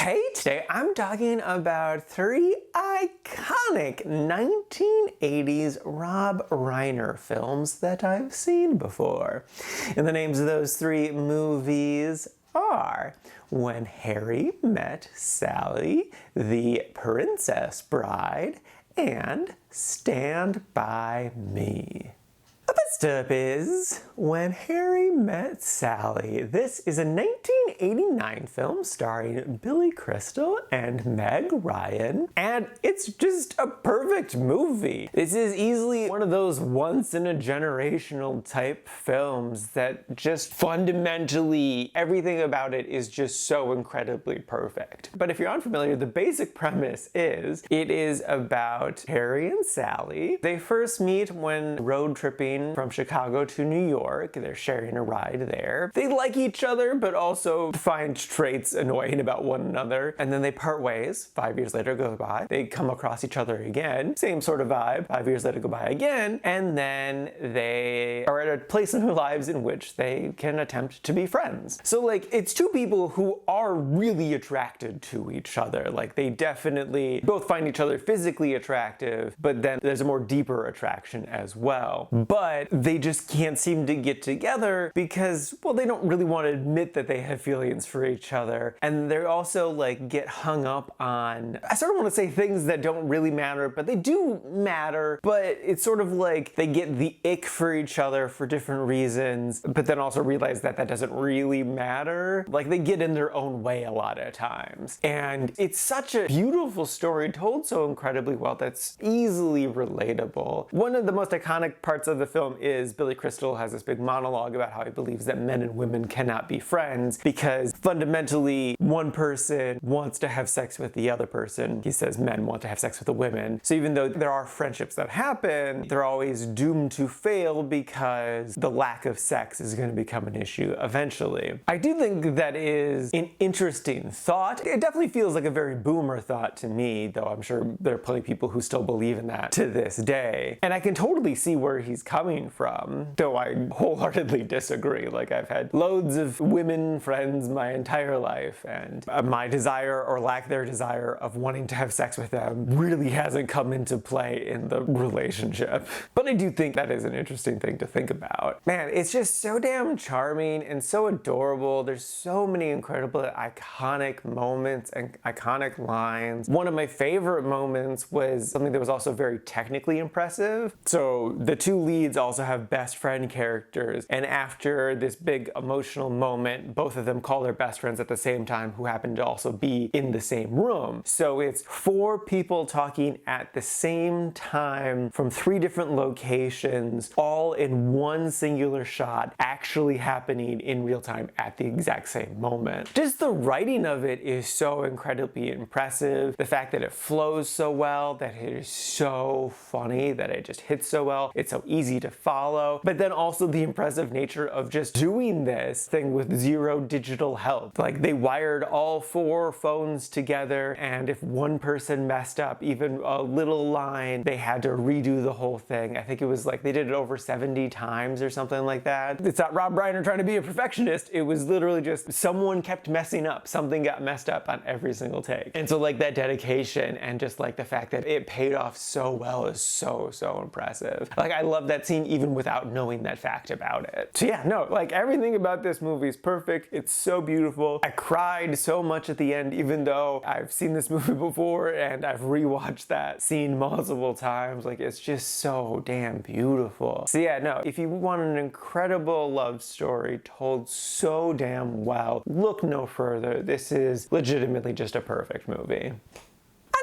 Hey, today I'm talking about three iconic 1980s Rob Reiner films that I've seen before. And the names of those three movies are When Harry Met Sally, The Princess Bride, and Stand By Me. First up is When Harry Met Sally. This is a 1989 film starring Billy Crystal and Meg Ryan, and it's just a perfect movie. This is easily one of those once-in-a-generational type films that just fundamentally, everything about it is just so incredibly perfect. But if you're unfamiliar, the basic premise is, it is about Harry and Sally. They first meet when road tripping from Chicago to New York. They're sharing a ride there. They like each other, but also find traits annoying about one another. And then they part ways. 5 years later goes by. They come across each other again. Same sort of vibe. 5 years later go by again. And then they are at a place in their lives in which they can attempt to be friends. So like, it's two people who are really attracted to each other. Like, they definitely both find each other physically attractive, but then there's a more deeper attraction as well. But they just can't seem to get together because, well, they don't really want to admit that they have feelings for each other. And they also like get hung up on, I sort of want to say things that don't really matter, but they do matter. But it's sort of like they get the ick for each other for different reasons, but then also realize that that doesn't really matter. Like, they get in their own way a lot of times. And it's such a beautiful story told so incredibly well that's easily relatable. One of the most iconic parts of the film is Billy Crystal has this big monologue about how he believes that men and women cannot be friends because fundamentally one person wants to have sex with the other person. He says men want to have sex with the women. So even though there are friendships that happen, they're always doomed to fail because the lack of sex is going to become an issue eventually. I do think that is an interesting thought. It definitely feels like a very boomer thought to me, though I'm sure there are plenty of people who still believe in that to this day. And I can totally see where he's coming from, though I wholeheartedly disagree. Like, I've had loads of women friends my entire life, and my desire or lack their desire of wanting to have sex with them really hasn't come into play in the relationship. But I do think that is an interesting thing to think about. Man, it's just so damn charming and so adorable. There's so many incredible iconic moments and iconic lines. One of my favorite moments was something that was also very technically impressive. So the two leads also have best friend characters, and after this big emotional moment, both of them call their best friends at the same time who happen to also be in the same room. So it's four people talking at the same time from three different locations, all in one singular shot, actually happening in real time at the exact same moment. Just the writing of it is so incredibly impressive. The fact that it flows so well, that it is so funny, that it just hits so well, it's so easy to follow, but then also the impressive nature of just doing this thing with zero digital help. Like, they wired all four phones together, and if one person messed up even a little line, they had to redo the whole thing. I think it was like they did it over 70 times or something like that. It's not Rob Reiner trying to be a perfectionist. It was literally just someone kept messing up. Something got messed up on every single take. And so like that dedication and just like the fact that it paid off so well is so impressive. Like, I love that scene even without knowing that fact about it. So yeah, no, like, everything about this movie is perfect. It's so beautiful. I cried so much at the end, even though I've seen this movie before and I've rewatched that scene multiple times. Like, it's just so damn beautiful. So yeah, no, if you want an incredible love story told so damn well, look no further. This is legitimately just a perfect movie.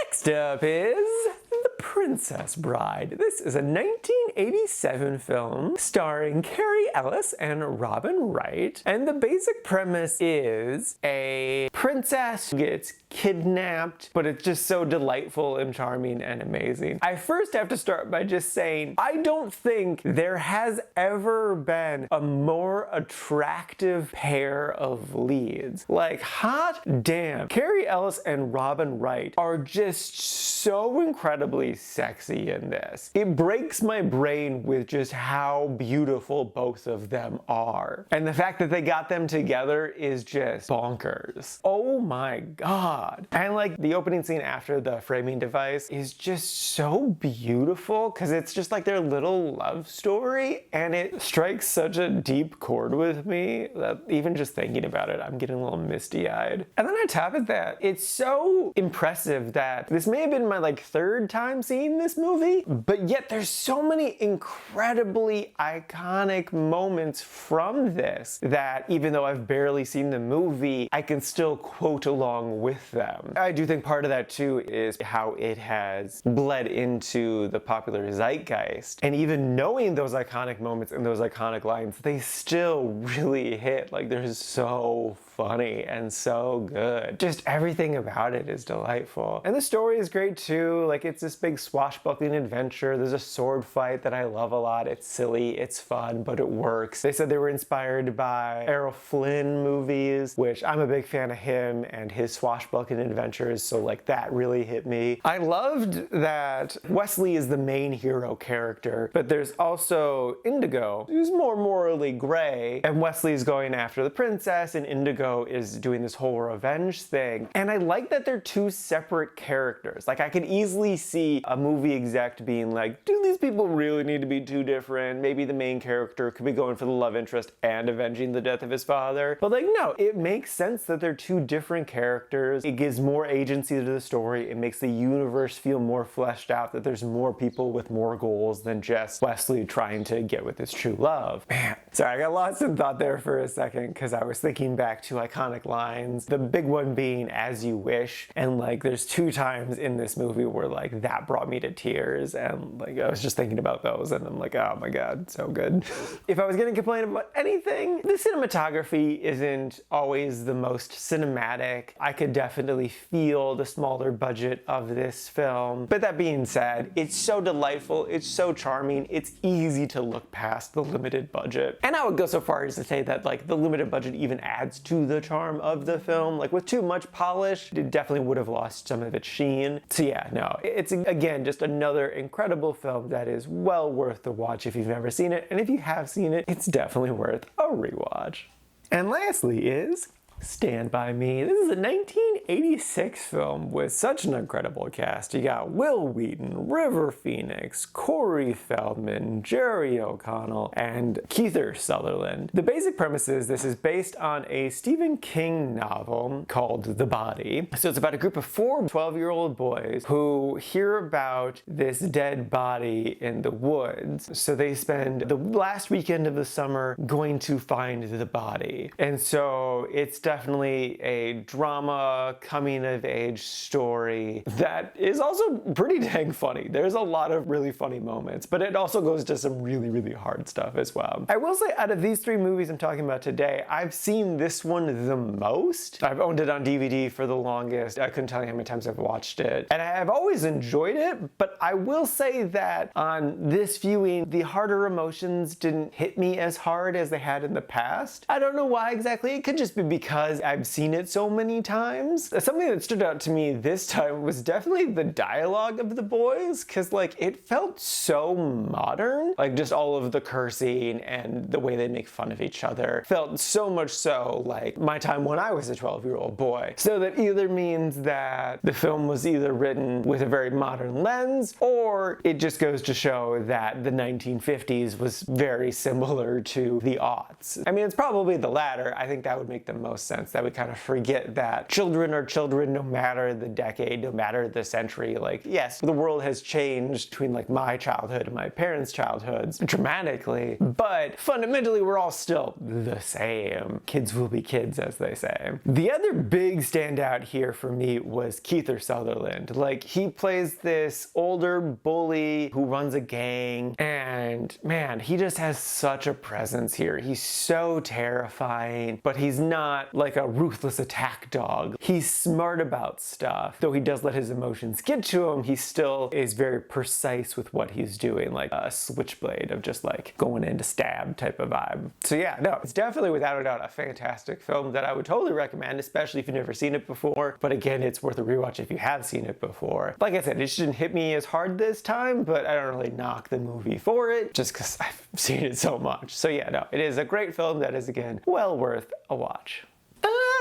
Next up is The Princess Bride. This is a 1987 film starring Carrie Ellis and Robin Wright. And the basic premise is a princess gets kidnapped, but it's just so delightful and charming and amazing. I first have to start by just saying, I don't think there has ever been a more attractive pair of leads. Like, hot damn. Carrie Ellis and Robin Wright are just so incredibly sexy in this. It breaks my brain with just how beautiful both of them are. And the fact that they got them together is just bonkers. oh my god. And like the opening scene after the framing device is just so beautiful because it's just like their little love story, and it strikes such a deep chord with me that even just thinking about it, I'm getting a little misty-eyed. And then on top of that, it's so impressive that this may have been my like third time seeing this movie, but yet there's so many incredibly iconic moments from this that even though I've barely seen the movie, I can still quote along with them. I do think part of that too is how it has bled into the popular zeitgeist. And even knowing those iconic moments and those iconic lines, they still really hit. Like, they're so funny and so good. Just everything about it is delightful. And the story is great too. Like, it's this big swashbuckling adventure. There's a sword fight that I love a lot. It's silly, it's fun, but it works. They said they were inspired by Errol Flynn movies, which I'm a big fan of him and his swashbuckling adventures, so like that really hit me. I loved that Wesley is the main hero character, but there's also Indigo, who's more morally gray, and Wesley's going after the princess, and Indigo is doing this whole revenge thing. And I like that they're two separate characters. Like, I could easily see a movie exec being like, do these people really need to be two different? Maybe the main character could be going for the love interest and avenging the death of his father. But like, no, it makes sense that they're two different characters. It gives more agency to the story. It makes the universe feel more fleshed out, that there's more people with more goals than just Wesley trying to get with his true love. Man, sorry, I got lost in thought there for a second because I was thinking back to iconic lines. The big one being "As You Wish," and like there's two times in this movie where like that brought me to tears, and like I was just thinking about those and I'm like, oh my god, so good. If I was gonna complain about anything, the cinematography isn't always the most cinematic. I could definitely feel the smaller budget of this film, but that being said, it's so delightful, it's so charming, it's easy to look past the limited budget. And I would go so far as to say that like the limited budget even adds to the charm of the film. Like, with too much polish, it definitely would have lost some of its sheen. So yeah, no, it's again just another incredible film that is well worth the watch if you've never seen it, and if you have seen it, it's definitely worth a rewatch. And lastly is Stand By Me. This is a 1986 film with such an incredible cast. You got Will Wheaton, River Phoenix, Corey Feldman, Jerry O'Connell, and Kiefer Sutherland. The basic premise is this is based on a Stephen King novel called The Body. So it's about a group of 4 12-year-old boys who hear about this dead body in the woods. So they spend the last weekend of the summer going to find the body. And so it's definitely a drama, coming-of-age story that is also pretty dang funny. There's a lot of really funny moments, but it also goes to some really, really hard stuff as well. I will say, out of these 3 movies I'm talking about today, I've seen this one the most. I've owned it on DVD for the longest. I couldn't tell you how many times I've watched it. And I've always enjoyed it, but I will say that on this viewing, the harder emotions didn't hit me as hard as they had in the past. I don't know why exactly. It could just be because I've seen it so many times. Something that stood out to me this time was definitely the dialogue of the boys, because like it felt so modern. Like just all of the cursing and the way they make fun of each other felt so much so like my time when I was a 12-year-old boy. So that either means that the film was either written with a very modern lens, or it just goes to show that the 1950s was very similar to the aughts. I mean, it's probably the latter. I think that would make the most sense, that we kind of forget that children are children no matter the decade, no matter the century. Like, yes, the world has changed between like my childhood and my parents' childhoods dramatically, but fundamentally we're all still the same. Kids will be kids, as they say. The other big standout here for me was Kiefer Sutherland. Like, he plays this older bully who runs a gang, and man, he just has such a presence here. He's so terrifying, but he's not like a ruthless attack dog. He's smart about stuff. Though he does let his emotions get to him, he still is very precise with what he's doing, like a switchblade of just like going in to stab type of vibe. So yeah, no, it's definitely without a doubt a fantastic film that I would totally recommend, especially if you've never seen it before. But again, it's worth a rewatch if you have seen it before. Like I said, it shouldn't hit me as hard this time, but I don't really knock the movie for it, just because I've seen it so much. So yeah, no, it is a great film that is, again, well worth a watch.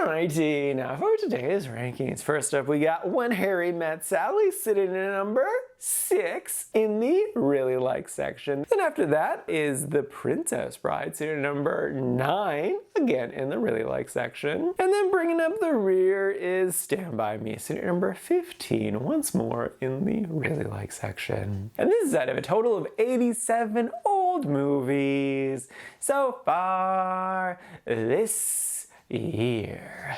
Alrighty, now for today's rankings. First up, we got When Harry Met Sally sitting in number 6 in the Really Like section. Then after that is The Princess Bride sitting at number 9, again in the Really Like section. And then bringing up the rear is Stand By Me sitting at number 15, once more in the Really Like section. And this is out of a total of 87 old movies so far this year.